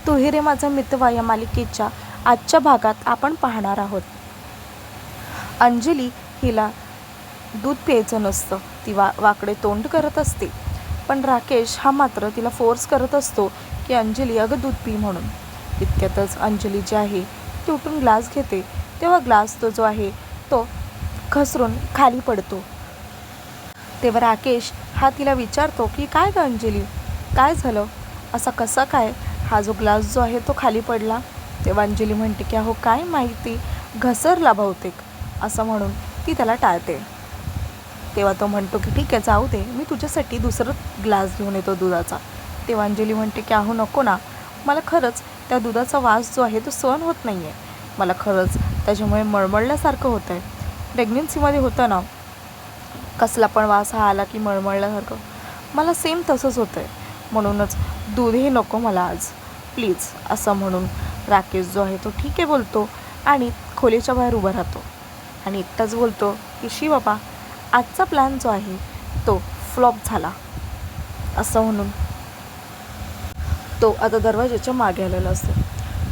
तू ही रे माझा मितवा या मालिकेच्या आजच्या भागात आपण पाहणार आहोत. अंजली हिला दूध प्यायचं नसतं. ती वाकडे तोंड करत असते. पण राकेश हा मात्र तिला फोर्स करत असतो की अंजली अगं दूध पी म्हणून. इतक्यातच अंजली जी आहे ती उठून ग्लास घेते. तेव्हा ग्लास तो जो आहे तो घसरून खाली पडतो. तेव्हा राकेश हा तिला विचारतो की काय गं अंजली, काय झालं, असा कसा काय हा जो ग्लास जो आहे तो खाली पडला. तेव्हा अंजली म्हणते की अहो काय माहिती, घसरला बहुतेक, असं म्हणून ती त्याला टाळते. तेव्हा तो म्हणतो की ठीक आहे जाऊ दे, मी तुझ्यासाठी दुसरं ग्लास घेऊन येतो दुधाचा. तेव्हा अंजली म्हणते की अहो नको ना, मला खरंच त्या दुधाचा वास जो आहे तो सहन होत नाही आहे. मला खरंच त्याच्यामुळे मळमळल्यासारखं होतं आहे. प्रेग्नेन्सीमध्ये होतं ना, कसला पण वास हा आला की मळमळल्यासारखं, मला सेम तसंच होतं आहे. म्हणूनच दूधही नको मला आज प्लीज, असं म्हणून राकेश जो आहे तो ठीक आहे बोलतो आणि खोलीच्या बाहेर उभा राहतो आणि एकटाच बोलतो की शी बाबा, आजचा प्लॅन जो आहे तो फ्लॉप झाला, असं म्हणून तो आता दरवाजाच्या मागे आलेला असतो.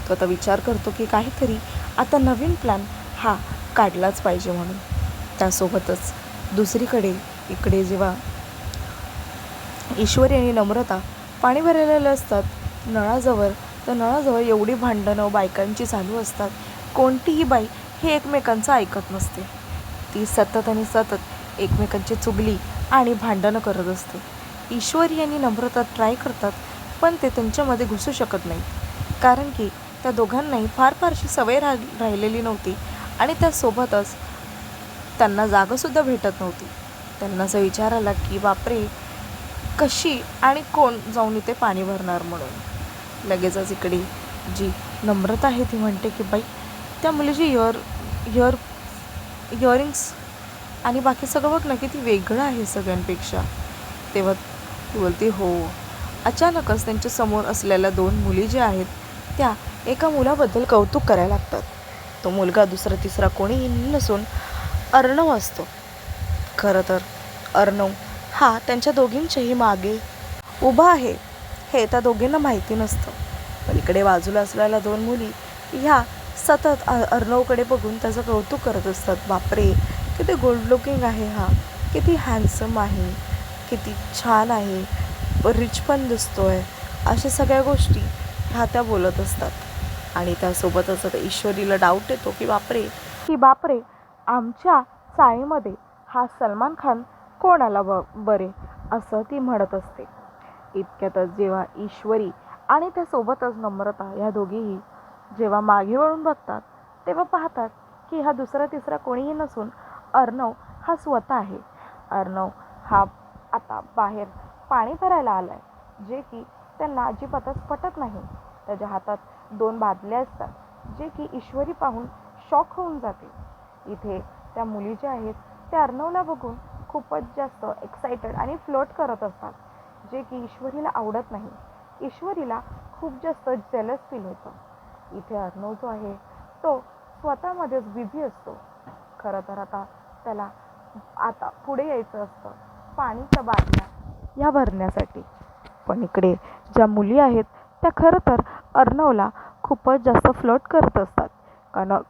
तो आता विचार करतो की काहीतरी आता नवीन प्लॅन हा काढलाच पाहिजे म्हणून. त्यासोबतच दुसरीकडे इकडे जेव्हा ईश्वरी आणि नम्रता पाणी भरलेले असतात नळाजवळ, तर नळाजवळ एवढी भांडणं बायकांची चालू असतात. कोणतीही बाई हे एकमेकांचं ऐकत नसते. ती सतत आणि सतत एकमेकांची चुगली आणि भांडणं करत असते. ईश्वरी आणि नम्रता ट्राय करतात पण ते त्यांच्यामध्ये घुसू शकत नाहीत, कारण की त्या दोघांनाही फारशी सवय राहिलेली नव्हती आणि त्यासोबतच त्यांना जागासुद्धा भेटत नव्हती. त्यांना असं विचार आला की बापरे, कशी आणि कोण जाऊन इथे पाणी भरणार म्हणून. लगेचच इकडे जी नम्रता आहे ती म्हणते की बाई, त्या मुलीची इयरिंग्स आणि बाकी सगळं बघ ना किती वेगळं आहे सगळ्यांपेक्षा. तेव्हा ती बोलते हो. अचानकच त्यांच्या समोर असलेल्या दोन मुली ज्या आहेत त्या एका मुलाबद्दल कौतुक करायला लागतात. तो मुलगा दुसरा तिसरा कोणीही नसून अर्णव असतो. खरं तर अर्णव हा त्यांच्या दोघींच्याही मागे उभा आहे हे त्या दोघींना माहिती नसतं. पण इकडे बाजूला असलेल्या दोन मुली ह्या सतत अर्णवकडे बघून त्याचं कौतुक करत असतात. बापरे, किती गुड लुकिंग आहे हा, किती हँडसम आहे, किती छान आहे, रिच पण दिसतो आहे, अशा सगळ्या गोष्टी ह्या त्या बोलत असतात. आणि त्यासोबतच आता ईश्वरीला डाऊट येतो की बापरे, आमच्या चाळीमध्ये हा सलमान खान कोण आला बरे, असं ती म्हणत असते. इतक्यातच जेव्हा ईश्वरी आणि त्यासोबतच नम्रता या दोघीही जेव्हा मागे वळून बघतात तेव्हा पाहतात की हा दुसरा तिसरा कोणीही नसून अर्णव हा स्वतः आहे. अर्णव हा आता बाहेर पाणी भरायला आलाय, जे की त्यांना अजिबातच पटत नाही. त्याच्या हातात दोन बादल्या असतात, जे की ईश्वरी पाहून शॉक होऊन जाते. इथे त्या मुली ज्या आहेत त्या अर्णवला बघून खूपच जास्त एक्सायटेड आणि फ्लोट करत असतात, जे की ईश्वरीला आवडत नाही. ईश्वरीला खूप जास्त जेलस फील होतं. इथे अर्णव जो आहे तो स्वतःमध्येच बिझी असतो. खरं तर आता त्याला आता पुढे यायचं असतं पाणीच्या बाटल्या या भरण्यासाठी. पण इकडे ज्या मुली आहेत त्या खरं तर अर्णवला खूपच जास्त फ्लर्ट करत असतात,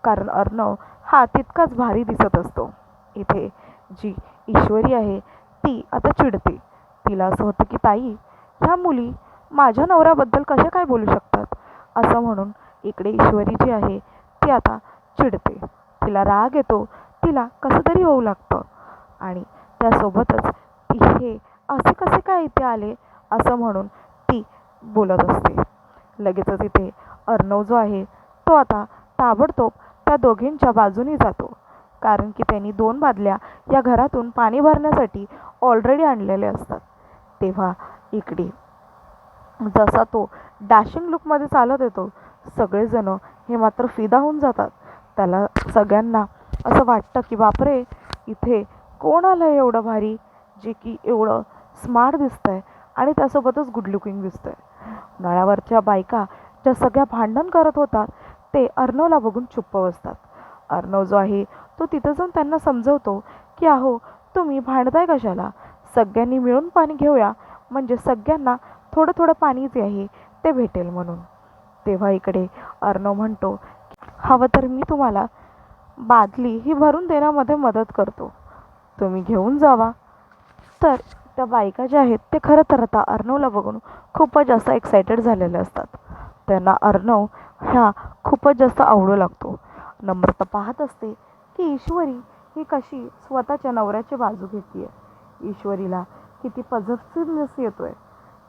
कारण अर्णव हा तितकाच भारी दिसत असतो. इथे जी ईश्वरी आहे ती आता चिडते. तिला असं होतं की ताई, ह्या मुली माझ्या नवऱ्याबद्दल कशा काय बोलू शकतात, असं म्हणून इकडे ईश्वरी जी आहे ती आता चिडते. तिला राग येतो, तिला कसं तरी होऊ लागतं आणि त्यासोबतच ती हे असे कसे काय इथे आले असं म्हणून ती बोलत असते. लगेचच इथे अर्णव जो आहे तो आता ताबडतोब त्या दोघींच्या बाजूनी जातो, कारण की त्यांनी दोन बादल्या या घरातून पाणी भरण्यासाठी ऑलरेडी आणलेले असतात. तेव्हा इकडे जसा तो डॅशिंग लुकमध्ये चालत येतो, सगळेजण हे मात्र फिदा होऊन जातात. त्याला सगळ्यांना असं वाटतं की बापरे, इथे कोण आलं आहे एवढं भारी, जे की एवढं स्मार्ट दिसतंय आणि त्यासोबतच गुड लुकिंग दिसतंय. नळावरच्या बायका ज्या सगळ्या भांडण करत होतात ते अर्णवला बघून चुप्प बसतात. अर्णव जो आहे तो तिथं जाऊन त्यांना समजवतो की अहो, तुम्ही भांडताय कशाला, सगळ्यांनी मिळून पाणी घेऊया, म्हणजे सगळ्यांना थोडं थोडं पाणी जे आहे ते भेटेल म्हणून. तेव्हा इकडे अर्णव म्हणतो, हवं तर मी तुम्हाला बादली ही भरून देण्यामध्ये मदत करतो, तुम्ही घेऊन जावा. तर त्या बायका ज्या आहेत ते खरं तर आता अर्णवला बघून खूपच जास्त एक्सायटेड झालेले असतात. त्यांना अर्णव ह्या खूपच जास्त आवडू लागतो. नम्रता पाहत असते की ईश्वरी ही कशी स्वतःच्या नवऱ्याची बाजू घेते. ईश्वरीला किती पॉझिटिव्हनेस येतोय.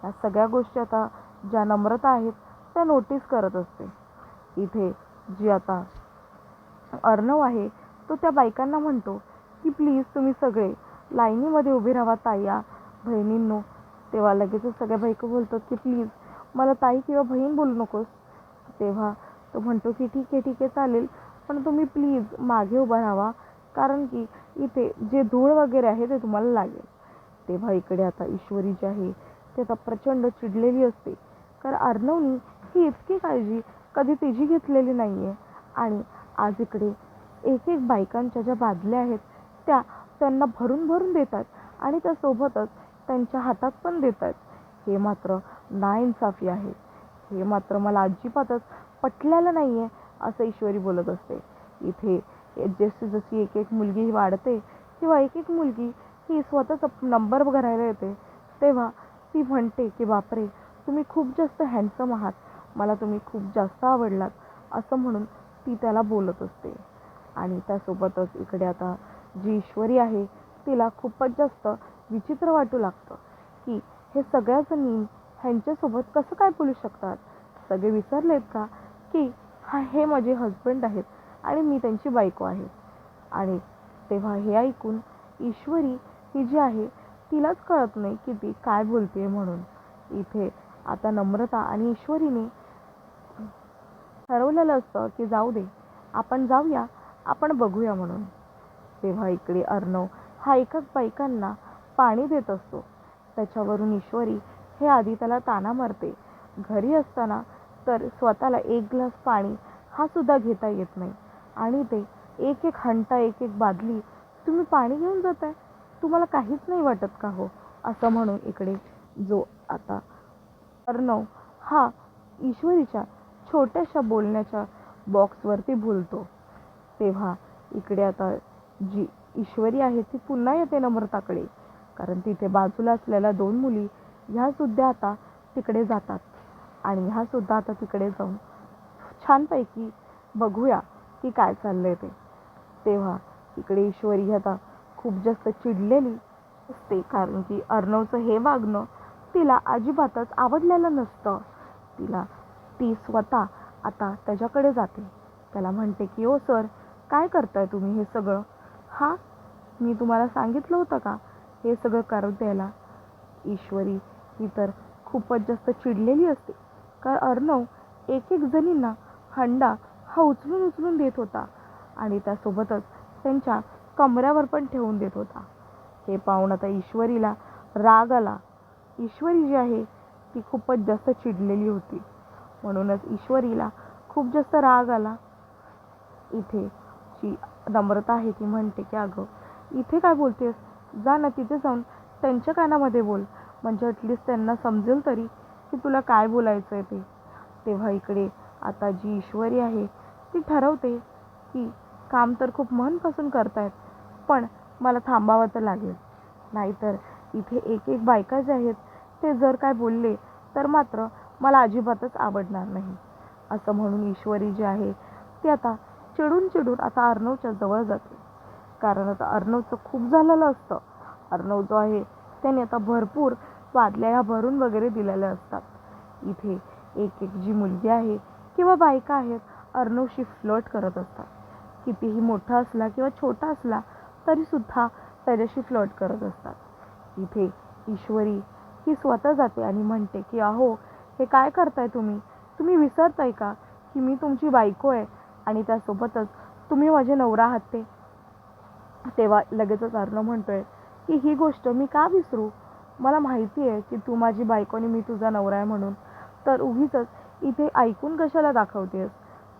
या सगळ्या गोष्टी आता ज्या नम्रता आहेत त्या नोटीस करत असते. इथे जी आता अर्णव आहे तो त्या बायकांना म्हणतो की प्लीज तुम्ही सगळे लाईनीमध्ये उभे राहा ताईया बहिणींनो. तेव्हा लगेचच सगळ्या बायका बोलतात की प्लीज मला ताई किंवा बहीण बोलू नकोस. तेव्हा तो म्हणतो की ठीक आहे चालेल, पण तुम्ही प्लीज मागे उभा राहावा, कारण की इथे जे धूळ वगैरे आहे ते तुम्हाला लागेल. तेव्हा इकडे आता ईश्वरी जी आहे ती आता प्रचंड चिडलेली असते, कारण अर्णवनी ही इतकी काळजी कधी तिची घेतलेली नाही आहे. आणि आज इकडे एक एक बायकांच्या ज्या बादल्या आहेत त्या त्यांना भरून भरून देतात आणि त्यासोबतच त्यांच्या हातात पण देतात. हे मात्र नाइंसाफी आहे. हे मात्र मला अजिबातच पटलेलं नाही आहे, असं ईश्वरी बोलत असते. इथे जशी जशी एक एक मुलगी वाढते किंवा एक एक मुलगी ही स्वतःचा नंबर करायला येते, तेव्हा ती म्हणते की बापरे तुम्ही खूप जास्त हँडसम आहात, मला तुम्ही खूप जास्त आवडलात, असं म्हणून ती त्याला बोलत असते. आणि त्यासोबतच इकडे आता जी ईश्वरी आहे तिला खूपच जास्त विचित्र वाटू लागतं की हे सगळ्याजणी ह्यांच्यासोबत कसं काय बोलू शकतात. सगळे विसरलेत का की हे माझे हजबंड आहेत आणि मी त्यांची बायको आहे. आणि तेव्हा हे ऐकून ईश्वरी ही जी आहे तिलाच कळत नाही की ती काय बोलते म्हणून. इथे आता नम्रता आणि ईश्वरीने ठरवलेलं असतं की जाऊ दे आपण जाऊया, आपण बघूया म्हणून. तेव्हा इकडे अर्णव हा एकाच बायकांना पाणी देत असतो. त्याच्यावरून ईश्वरी हे आधी त्याला ताना मारते. घरी असताना तर स्वतःला एक ग्लास पाणी हा सुद्धा घेता येत नाही आणि ते एक एक हंटा एक एक बादली तुम्ही पाणी घेऊन जाताय, तुम्हाला काहीच नाही वाटत का हो, असं म्हणून इकडे जो आता अर्णव हा ईश्वरीच्या छोट्याशा बोलण्याच्या बॉक्सवरती बोलतो. तेव्हा इकडे आता जी ईश्वरी आहे ती पुन्हा येते नम्रताकडे, कारण तिथे बाजूला असलेल्या दोन मुली ह्या सुद्धा आता तिकडे जातात आणि ह्या सुद्धा आता तिकडे जाऊन छानपैकी बघूया की काय चाललंय ते. तेव्हा इकडे ईश्वरी आता खूप जास्त चिडलेली असते, कारण की अर्णवचं हे वागणं तिला अजिबातच आवडलेलं नसतं. तिला ती स्वतः आता त्याच्याकडे जाते. त्याला म्हणते की ओ सर काय करताय तुम्ही हे सगळं, हा मी तुम्हाला सांगितलं होतं का हे सगळं करू द्यायला. ईश्वरी ही तर खूपच जास्त चिडलेली असते, कारण अर्णव एक एक जणींना हंडा हा उचलून उचलून देत होता आणि त्यासोबतच त्यांच्या कमऱ्यावर पण ठेवून देत होता. हे पाहून आता ईश्वरीला राग आला. ईश्वरी जी आहे ती खूपच जास्त चिडलेली होती, म्हणूनच ईश्वरीला खूप जास्त राग आला. इथे जी नम्रता आहे ती म्हणते की अगं इथे काय बोलतेस, जा ना तिथे जाऊन त्यांच्या कानामध्ये बोल, म्हणजे ॲटलिस्ट त्यांना समजेल तरी की तुला काय बोलायचं आहे ते. तेव्हा इकडे आता जी ईश्वरी आहे ती ठरवते की काम तर खूप मनपासून करतायत, पण मला थांबावं तर लागेल, नाहीतर इथे एक एक बायका जे आहेत ते जर काय बोलले तर मात्र मला अजिबातच आवडणार नाही. असं म्हणून ईश्वरी जी आहे ती आता चिडून चिडून आता अर्णवच्या जवळ जाते, कारण आता अर्णवचं खूप झालेलं असतं. अर्णव जो आहे त्याने आता भरपूर बादल्या ह्या भरून वगैरे दिलेल्या असतात. इथे एक एक जी मुलगी आहे किंवा बायका आहेत अर्णवशी फ्लर्ट करत असतात. कितीही मोठा असला किंवा छोटा असला तरीसुद्धा त्याच्याशी फ्लर्ट करत असतात. इथे ईश्वरी ही स्वतः जाते आणि म्हणते की अहो हे काय करताय तुम्ही, तुम्ही विसरताय का की मी तुमची बायको आहे आणि त्यासोबतच तुम्ही माझे नवरा आहात ते. तेव्हा लगेचच अर्णव म्हणतोय की ही गोष्ट मी का विसरू, मला माहिती आहे की तू माझी बायको आणि मी तुझा नवरा आहे म्हणून, तर उगीचच इथे ऐकून कशाला दाखवतेस.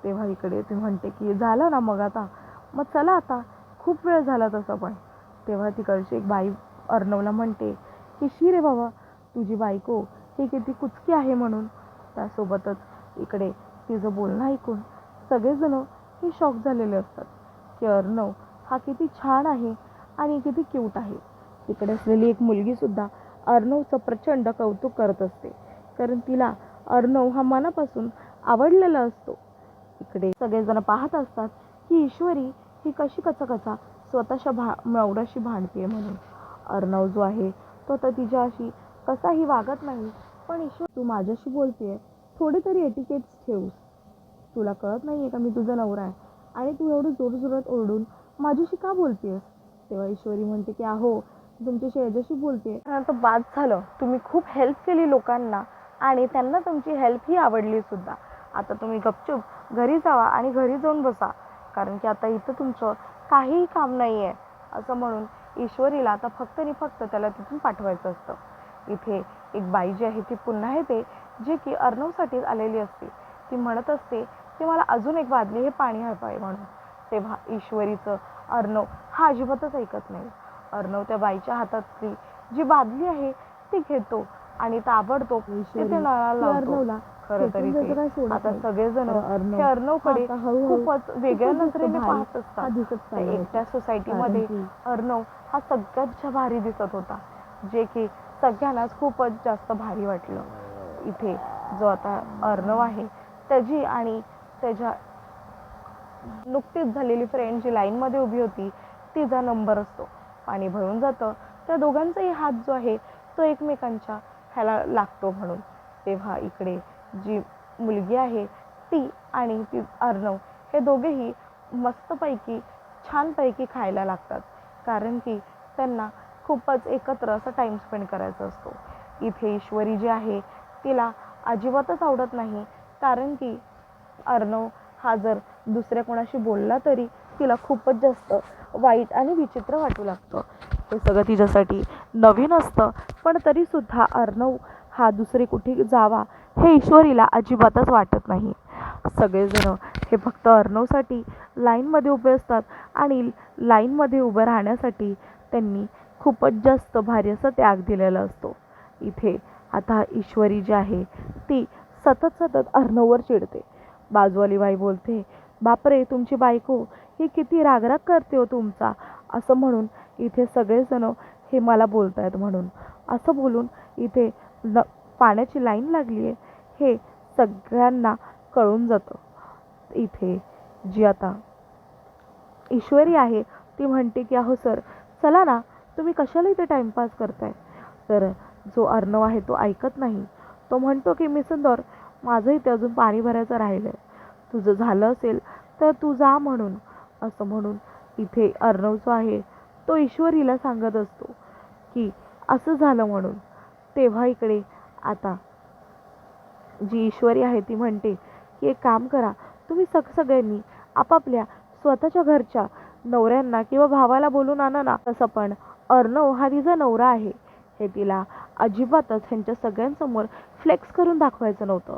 तेव्हा इकडे ती म्हणते की झालं ना मग आता, मग चला आता खूप वेळ झाला तसं पण. तेव्हा तिकडची एक बाई अर्णवला म्हणते की शी रे बाबा तुझी बायको ही किती कुचकी आहे म्हणून. त्यासोबतच इकडे तिचं बोलणं ऐकून सगळेजण हे शॉक झालेले असतात की अर्णव हा किती छान आहे आणि किती क्यूट आहे. तिकडे असलेली एक मुलगी सुद्धा अर्णवचं प्रचंड कौतुक करत असते, कारण तिला अर्णव हा मनापासून आवडलेला असतो. इकडे सगळेजण पाहत असतात की ईश्वरी ही कशी कचाकचा स्वतःच्या नवऱ्याशी भांडते म्हणून. अर्णव जो आहे तो तर तिच्याशी कसाही वागत नाही. पण ईश्वर, तू माझ्याशी बोलतेय, थोडे तरी एटिकेट्स ठेवूस. तुला कळत नाहीये का मी तुझा नवरा आहे, आणि तू एवढं जोरजोरात ओरडून माझ्याशी का बोलतेस? तेव्हा ईश्वरी म्हणते की अहो, तुमच्याशी याच्याशी बोलते. तर बाद झालं, तुम्ही खूप हेल्प केली लोकांना आणि त्यांना तुमची हेल्प ही आवडली सुद्धा. आता तुम्ही गपचूप घरी जावा आणि घरी जाऊन बसा, कारण की आता इथं तुमचं काहीही काम नाही आहे. असं म्हणून ईश्वरीला आता फक्त आणि फक्त त्याला तिथून पाठवायचं असतं. इथे एक बाई जी आहे ती पुन्हा येते, जे की अर्णवसाठीच आलेली असते. ती म्हणत असते की मला अजून एक बादली हे पाणी हवं आहे म्हणून. तेव्हा ईश्वरीचं अर्णव हा अजिबातच ऐकत नाही. अर्णव त्या बाईच्या हातातली जी बादली आहे ती घेतो आणि ताबडतोब तिथे नळाला लावतो. खरं तरी ते आता सगळेजण हे अर्णवकडे खूपच वेगळ्या नजरेने पाहत असतात. एकट्या सोसायटीमध्ये अर्णव हा सगळ्यात भारी दिसत होता, जे की सगळ्यांनाच खूपच जास्त भारी वाटलं. इथे जो आता अर्णव आहे त्याची आणि त्याच्या नुकतीच झालेली फ्रेंड जी लाईनमध्ये उभी होती तिचा नंबर असतो. पाणी भरून जातं, त्या दोघांचाही हात जो आहे तो एकमेकांच्या ह्याला लागतो म्हणून. तेव्हा इकडे जी मुलगी आहे ती आणि ती अर्णव हे दोघेही मस्तपैकी छानपैकी खायला लागतात, कारण की त्यांना खूपच एकत्र असा टाईम स्पेंड करायचा असतो. इथे ईश्वरी जी आहे तिला अजिबातच आवडत नाही, कारण की अर्णव हा जर दुसऱ्या कोणाशी बोलला तरी तिला खूपच जास्त वाईट आणि विचित्र वाटू लागतं. हे सगळं तिच्यासाठी नवीन असतं, पण तरीसुद्धा अर्णव हा दुसरी कुठे जावा हे ईश्वरीला अजिबातच वाटत नाही. सगळेजण हे फक्त अर्णवसाठी लाईनमध्ये उभे असतात आणि लाईनमध्ये उभं राहण्यासाठी त्यांनी खूपच जास्त भारी असा त्याग दिलेला असतो. इथे आता ईश्वरी जी आहे ती सतत अर्णववर चिडते. बाजूवाली बाई बोलते, बापरे, तुमची बायको ही किती रागराग करते हो तुमचा, असं म्हणून इथे सगळेजण हे मला बोलतायत म्हणून. असं बोलून इथे पाण्याची लाईन लागली आहे हे सगळ्यांना कळून जातं. इथे जी आता ईश्वरी आहे ती म्हणते की अहो सर, चला ना, तुम्ही कशाला इथे टाइमपास करताय. तर जो अर्णव आहे तो ऐकत नाही. तो म्हणतो की मिसंदर, माझं इथे अजून पाणी भरायचं राहिलं आहे, तुझं झालं असेल तर तू जा म्हणून. असं म्हणून इथे अर्णव जो आहे तो ईश्वरीला सांगत असतो की असं झालं म्हणून. तेव्हा इकडे आता जी ईश्वरी आहे ती म्हणते की एक काम करा, तुम्ही सगळ्यांनी आपापल्या स्वतःच्या घरच्या नवऱ्यांना किंवा भावाला बोलून आणा ना. तसं पण अर्णव हा तिचा नवरा आहे हे तिला अजिबातच ह्यांच्या सगळ्यांसमोर फ्लेक्स करून दाखवायचं नव्हतं.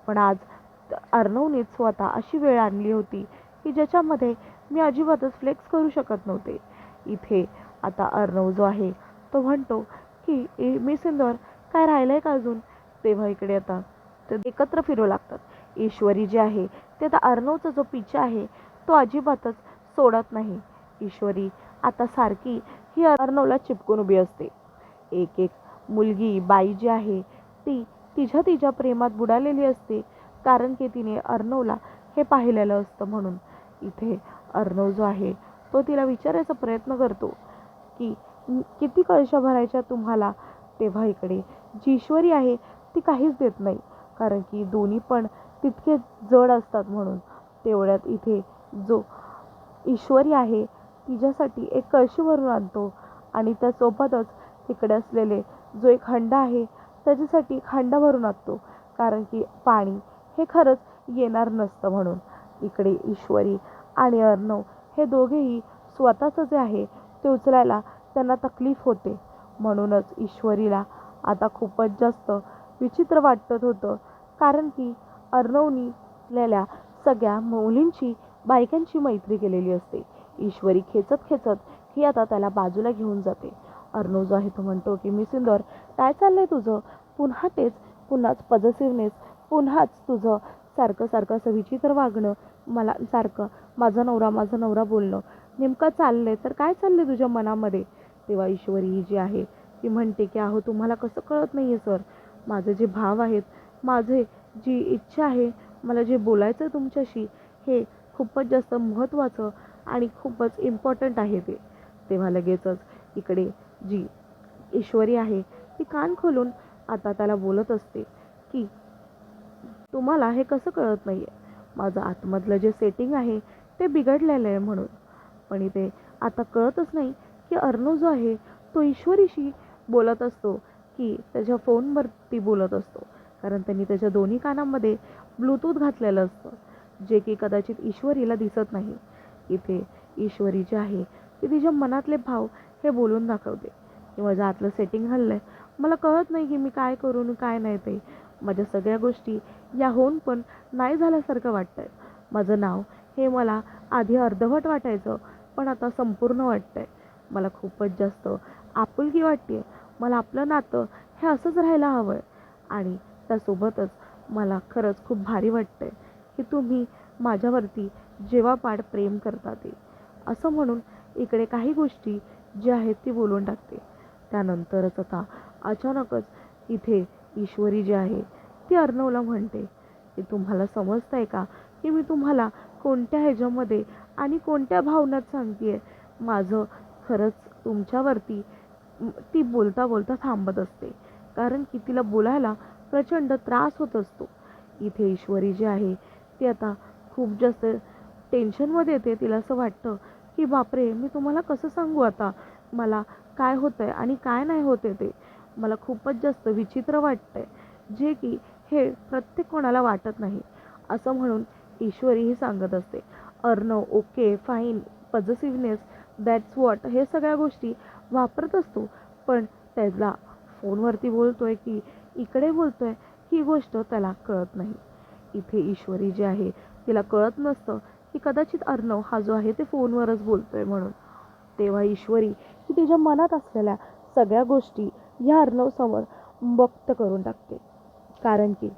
पण आज अर्णवनेच स्वतः अशी वेळ आणली होती की ज्याच्यामध्ये मी अजिबातच फ्लेक्स करू शकत नव्हते. इथे आता अर्णव जो आहे तो म्हणतो की मी सिंदर, काय राहिलंय का अजून. तेव्हा इकडे आता ते एकत्र फिरू लागतात. ईश्वरी जी आहे ते आता अर्णवचा जो पिच्छा आहे तो अजिबातच सोडत नाही. ईश्वरी आता सारखी ही अर्णवला चिपकून उभी असते. एक मुलगी बाई जी आहे ती तिच्या प्रेमात बुडालेली असते, कारण की तिने अर्णवला हे पाहिलेलं असतं म्हणून. इथे अर्णव जो आहे तो तिला विचारायचा प्रयत्न करतो की किती कळशा भरायच्या तुम्हाला. तेव्हा इकडे जी ईश्वरी आहे ती काहीच देत नाही, कारण की दोन्ही पण तितके जड असतात म्हणून. तेवढ्यात इथे जो ईश्वरी आहे तिच्यासाठी एक कळशी भरून आणतो आणि त्यासोबतच तिकडे असलेले जो एक हंडा आहे त्याच्यासाठी एक हंडा भरून आणतो, कारण की पाणी हे खरंच येणार नसतं म्हणून. इकडे ईश्वरी आणि अर्णव हे दोघेही स्वतःचं जे आहे ते उचलायला त्यांना तकलीफ होते. म्हणूनच ईश्वरीला आता खूपच जास्त विचित्र वाटत होतं, कारण की अर्णवनी असलेल्या सगळ्या मुलींची बायकांची मैत्री केलेली असते. ईश्वरी खेचत ही आता त्याला बाजूला घेऊन जाते. अर्णव जो आहे तो म्हणतो की मिसिंदर, काय चाललंय तुझं, पुन्हा तेच, पुन्हाच पॉझिटिव्हनेस, पुन्हाच तुझं सारखं सारखं असं विचित्र वागणं, मला सारखं माझा नवरा बोलणं नेमकं चाललंय तर काय चाललंय तुझ्या मनामध्ये? तेव्हा ईश्वरी जी आहे ती म्हणते की अहो तुम्हाला कसं कळत नाही आहे सर, माझे जे भाव आहेत, माझे जी इच्छा आहे, मला जे बोलायचं आहे तुमच्याशी हे खूपच जास्त महत्त्वाचं आणि खूपच इम्पॉर्टंट आहे ते. तेव्हा लगेचच इकडे जी ईश्वरी आहे ती कान खोलून आता त्याला बोलत असते की तुम्हाला हे कसं कळत नाही आहे, माझं आतमधलं जे सेटिंग आहे ते बिघडलेलं आहे म्हणून. पण इथे आता कळतच नाही की अर्णव जो आहे तो ईश्वरीशी बोलत असतो की त्याच्या फोनवरती बोलत असतो. कारण त्यांनी त्याच्या दोन्ही कानामध्ये ब्लूटूथ घातलेलं असतं, जे की कदाचित ईश्वरीला दिसत नाही. इथे ईश्वरी जी आहे ती तिच्या मनातले भाव हे बोलून दाखवते की माझं आतलं सेटिंग हललं आहे, मला कळत नाही की मी काय करू आणि काय नाही ते. माझ्या सगळ्या गोष्टी या होऊन पण नाही झाल्यासारखं वाटतंय. माझं नाव हे मला आधी अर्धवट वाटायचं, पण आता संपूर्ण वाटतंय. मला खूपच जास्त आपुलकी वाटते. मला आपलं नातं हे असंच राहायला हवं आहे. आणि त्यासोबतच मला खरंच खूप भारी वाटतंय की तुम्ही माझ्यावरती जेव्हापाड प्रेम करता ते. असं म्हणून इकडे काही गोष्टी ज्या आहेत ती बोलून टाकते. त्यानंतरच आता अचानकच इथे ईश्वरी जी आहे ती अर्णवला म्हणते की तुम्हाला समजतंय का की मी तुम्हाला कोणत्या ह्याच्यामध्ये आणि कोणत्या भावनात सांगते आहे. माझं खरंच तुमच्यावरती ती बोलता बोलता थांबत असते, कारण की तिला बोलायला प्रचंड त्रास होत असतो. इथे ईश्वरी जी आहे ती आता खूप जास्त टेन्शनमध्ये येते. तिला असं वाटतं की बापरे, मी तुम्हाला कसं सांगू आता मला काय होतंय आणि काय नाही होते ते. मला खूपच जास्त विचित्र वाटतंय, जे की हे प्रत्येक कोणाला वाटत नाही. असं म्हणून ईश्वरी ही सांगत असते. Arnav okay fine, positiveness, that's what, हे सगळ्या गोष्टी वापरत असतो. पण त्याला फोनवरती बोलतोय की इकडे बोलतोय ही गोष्ट त्याला कळत नाही. इथे ईश्वरी जी आहे तिला कळत नसतं की कदाचित अर्णव हा जो आहे ते फोनवरच बोलतोय म्हणून. तेव्हा ईश्वरी ही तिच्या मनात असलेल्या सगळ्या गोष्टी या अर्णवसमोर व्यक्त करून टाकते. कारण की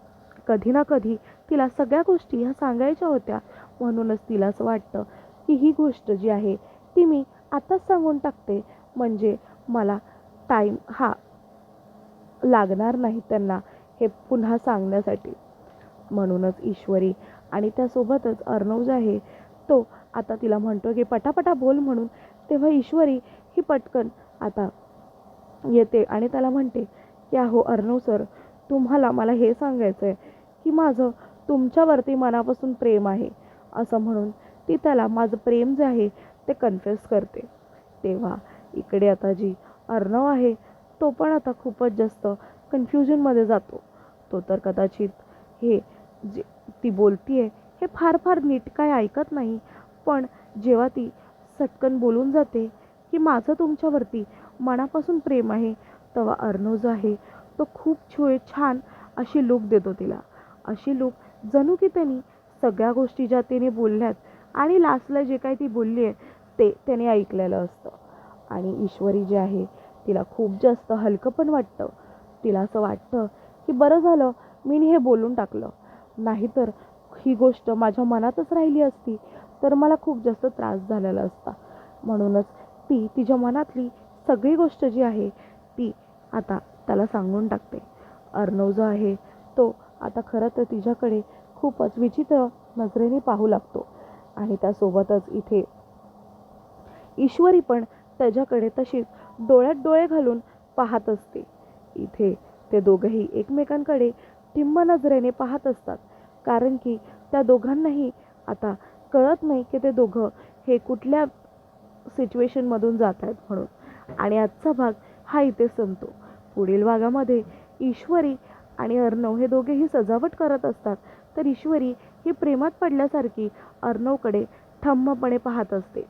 कधी ना कधी तिला सगळ्या गोष्टी ह्या सांगायच्या होत्या. म्हणूनच तिला असं वाटतं की ही गोष्ट जी आहे ती मी आताच सांगून टाकते, म्हणजे मला टाईम हा लागणार नाही त्यांना हे पुन्हा सांगण्यासाठी. म्हणूनच ईश्वरी आणि त्यासोबतच अर्णव जो आहे तो आता तिला म्हणतो की पटापटा बोल म्हणून. तेव्हा ईश्वरी ही पटकन आता येते आणि त्याला म्हणते की अहो अर्णव सर, तुम्हाला मला हे सांगायचं आहे की माझं तुमच्यावरती मनापासून प्रेम आहे. असं म्हणून ती त्याला माझं प्रेम जे आहे ते कन्फेस करते. तेव्हा इकडे आता जी अर्णव आहे तो पण आता खूपच जास्त कन्फ्युजनमध्ये जातो. तो तर कदाचित हे जे ती बोलतीये हे फार फार नीट काय ऐकत नाही. पण जेव्हा ती सटकन बोलून जाते की माझं तुमच्यावरती मनापासून प्रेम आहे, तेव्हा अर्णव जो आहे तो खूप छान अशी लूक देतो तिला. अशी लूक जणू की त्यांनी सगळ्या गोष्टी ज्या तिने बोलल्यात आणि लास्टला जे काही ती बोलली आहे ते त्याने ऐकलेलं असतं. आणि ईश्वरी जी आहे तिला खूप जास्त हलकं पण वाटतं. तिला असं वाटतं की बरं झालं मी हे बोलून टाकलं, नाहीतर ही गोष्ट माझ्या मनातच राहिली असती तर मला खूप जास्त त्रास झालेला असता. म्हणूनच ती तिच्या मनातली सगळी गोष्ट जी आहे ती आता त्याला सांगून टाकते. अर्णव जो आहे तो आता खरं तर तिच्याकडे खूपच विचित्र नजरेने पाहू लागतो. आणि त्यासोबतच इथे ईश्वरी पण त्याच्याकडे तशीच डोळ्यात डोळे घालून पाहत असते. इथे ते दोघंही एकमेकांकडे टिंब नजरेने पाहत असतात, कारण की त्या दोघांनाही आता कळत नाही की ते दोघं हे कुठल्या सिच्युएशनमधून जात आहेत म्हणून. आणि आजचा भाग हा इथे संपतो. पुढील भागामध्ये ईश्वरी आणि अर्णव हे दोघेही सजावट करत असतात, तर ईश्वरी ही प्रेमात पडल्यासारखी अर्णवकडे ठम्मपणे पाहत असते.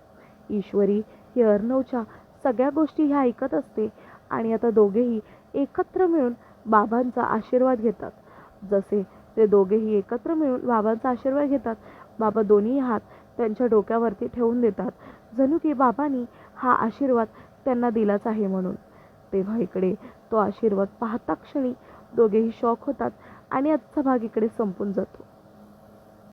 ईश्वरी ही अर्णवच्या सगळ्या गोष्टी ह्या ऐकत असते आणि आता दोघेही एकत्र मिळून बाबांचा आशीर्वाद घेतात. जसे ते दोघेही एकत्र मिळून बाबांचा आशीर्वाद घेतात, बाबा दोन्ही हात त्यांच्या डोक्यावरती ठेवून देतात, जणू की बाबांनी हा आशीर्वाद त्यांना दिलाच आहे म्हणून. तेव्हा इकडे तो आशीर्वाद पाहता क्षणी दोघेही शॉक होतात आणि आजचा भाग इकडे संपून जातो.